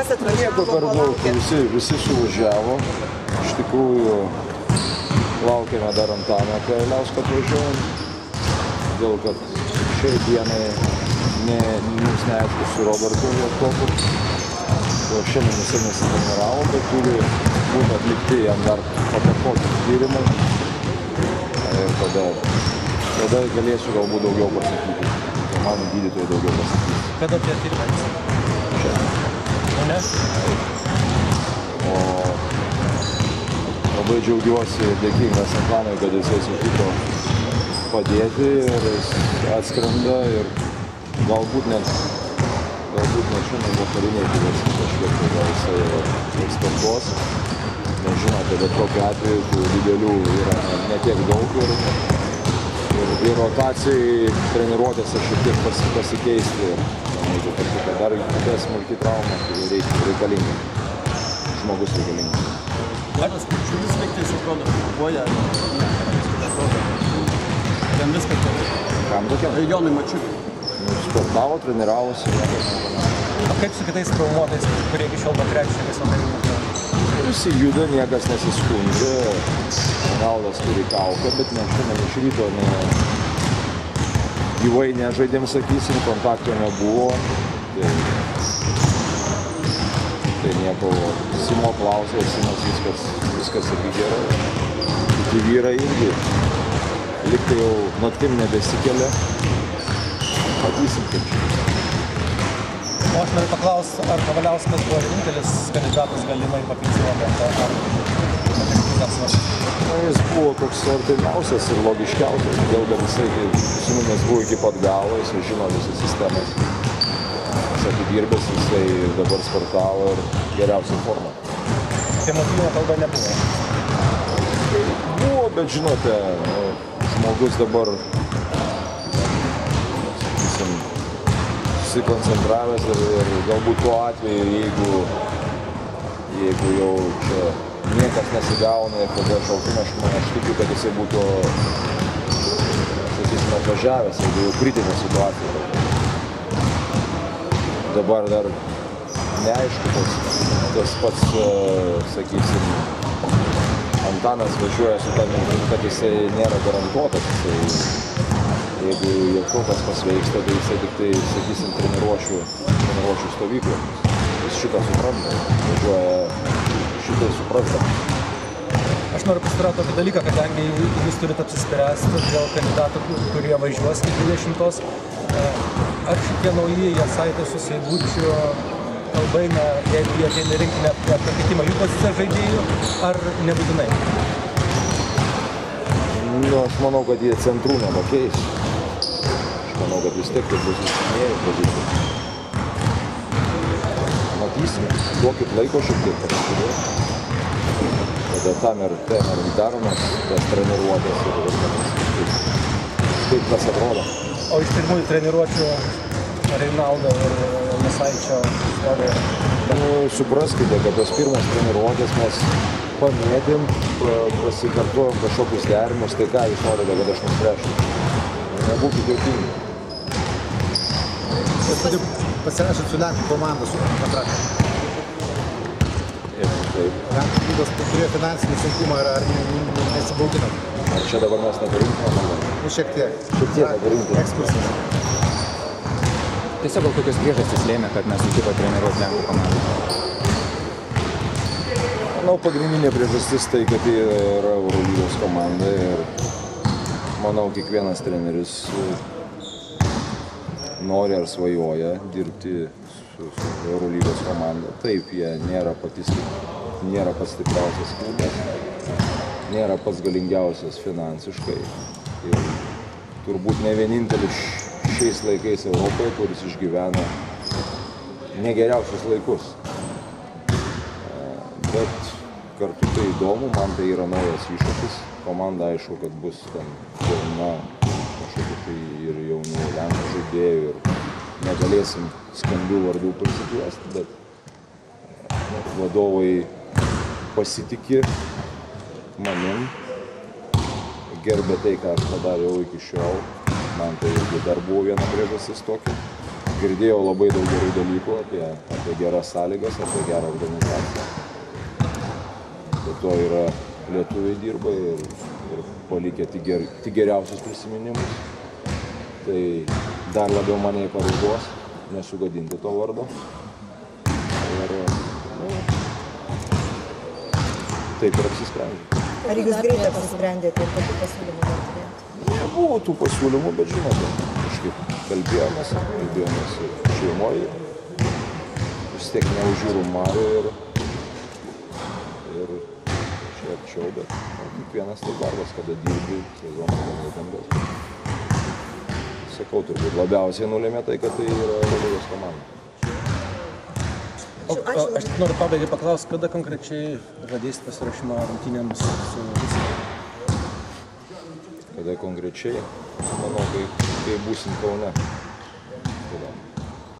kas atvažiavo? Nieko per daug, visi suvažiavo. Iš tikrųjų, laukiame dar Antaną Kavaliauską atvažiuojant. Dėl kad šiai dienai mums neaišku su Robertu Javtoku. Šiandien jisai nesitreniravo, bet turi būti atlikti jam dar pakartoti tyrimai. Ir tada galėsiu galbūt daugiau pasakyti. Mano gydytojai daugiau pasakys. Kada tie tyrimai? Šiandien. Ne? O labai džiaugiuosi ir dėkingas Antanui, kad jisai sutiko padėti ir jis atskrenda ir galbūt net šiandien vakariniai turėsim kažkiek, tai gal jisai startuos. Nežinote, bet kokiu atveju tų didelių yra ne tiek daug ir rotacijai treniruotėse šiek tiek pasikeisti. Jeigu kažkokia dar kita smulki trauma, tai reikalinga. Žmogus reikalingas. Lakas, šiulis veiktais atrodo, kovoja, ten viskas tokia. Kam tokia? Jonui Mačiuliui. Sportavo, treniravosi. O kaip su kitais traumuotais, kurie iki šiol krepšininkais nutarimo? Visi juda, niekas nesiskundžia. Ronaldas turi kaukę, bet šiandien iš ryto gyvai nežaidėm, sakysim, kontakto nebuvo. Tai nieko, Simo klausė, Simas viskas irgi gerai. Kiti vyrai irgi. Liktai jau naktim nebesikelia. Matysim, kaip čia. O aš noriu paklausti, ar Kavaliauskas buvo vienintelis kandidatas galimai papilsuoti, ar jis buvo toks artimiausias ir logiškiausias, todėl kad jisai su mumis buvo iki pat galo, jisai žino visas sistemas. Jis atidirbęs, jisai dabar sportavo ir geriausia forma. Tai motyvo kalba nebuvo? Buvo, bet žinote, žmogus dabar susikoncentravęs ir galbūt tuo atveju, jeigu jau čia niekas nesigauna ir tada šaukime, aš tikiu, kad jisai būtų, sakysime, atvažiavęs, jeigu jau kritinė situacija. Dabar dar neaišku, tas pats, sakysim, Antanas važiuoja su tą mintim, kad jisai nėra garantuotas. Jeigu Javtokas pasveiksta, tai jisai tik tai, sakysim, treniruočių stovyklų. Jis šitą supranta, važiuoja šitai supranta. Aš noriu pasidaryti tokį dalyką, kadangi jūs turite apsispręsti dėl kandidatų, kurie važiuos iki 20. Ar šitie nauji Jasaitė su Seibučiu kalba eina, jeigu jie ateina rinktinę apie pakeitimą jų poziciją žaidėjų, ar nebūtinai? Aš manau, kad jie centrų nepakeis. Aš manau, kad vis tiek tai bus įsimėjų pozicijų. Matysime, duokit laiko šiek tiek pasižiūrėti. Tada tam ir daromas tas treniruotės ir kaip tas atrodo. O iš pirmųjų treniruočių Reinaldo ir Jasaičio istoriją? Supraskite, kad tos pirmos treniruotės mes pamėtėm, pasikartojom kažkokius derinimus, tai ką jūs norite, kad aš nuspręščiau? Nebūkit juokingi. Pasirašėt su Lenkų komanda su kontraktą. Taip. Lenkų klubas turėjo finansinį sunkumą, ar nesibauginam? Ar čia dabar mes neparinkime? Šiek tiek. Šiek tiek neparinkime. Ekskursas. Tiesiog gal kokios priežastys lėmė, kad nesutiko treniruoti Lenkų komandą? Manau, pagrindinė priežastis tai, kad tai yra Eurolygos komanda ir manau, kiekvienas treneris nori ar svajoja dirbti su Eurolygos komanda. Taip, jie nėra pats stipriausias klubas, nėra pats galingiausias finansiškai. Ir turbūt ne vienintelis šiais laikais Europoje, kuris išgyvena negeriausius laikus. Bet kartu tai įdomu, man tai yra naujas iššūkis. Komanda aišku, kad bus ten jauna, kažkokiu tai ir jaunų Lenkų žaidėjų ir negalėsim skambių vardų prisikviesti, bet vadovai pasitiki manim, gerbė tai, ką aš padariau iki šiol. Man tai irgi dar buvo viena priežastis tokia. girdėjau labai daug gerų dalykų apie geras sąlygas, apie gerą organizaciją. Dėl to yra lietuviai dirba ir palikę tik geriausius prisiminimus. Tai dar labiau mane įpareigos nesugadinti to vardo. Ir taip ir apsisprendžiau. Ar jūs greitai apsisprendėte ir kokių pasiūlymų dar turėjote? Nebuvo tų pasiūlymų, bet žinote, kažkaip kalbėjomės ir šeimoje. Vis tiek neužiūrų Marių ir čia arčiau, bet kiekvienas tai darbas, kada dirbi, sezonas nebandęs. Sakau, turbūt labiausiai nulėmė tai, kad tai yra Eurolygos komanda. Aš tik noriu pabaigai paklausti, kada konkrečiai žadėsite pasirašymą rungtynėms su Rusija? Kada konkrečiai, manau, kai būsim Kaune.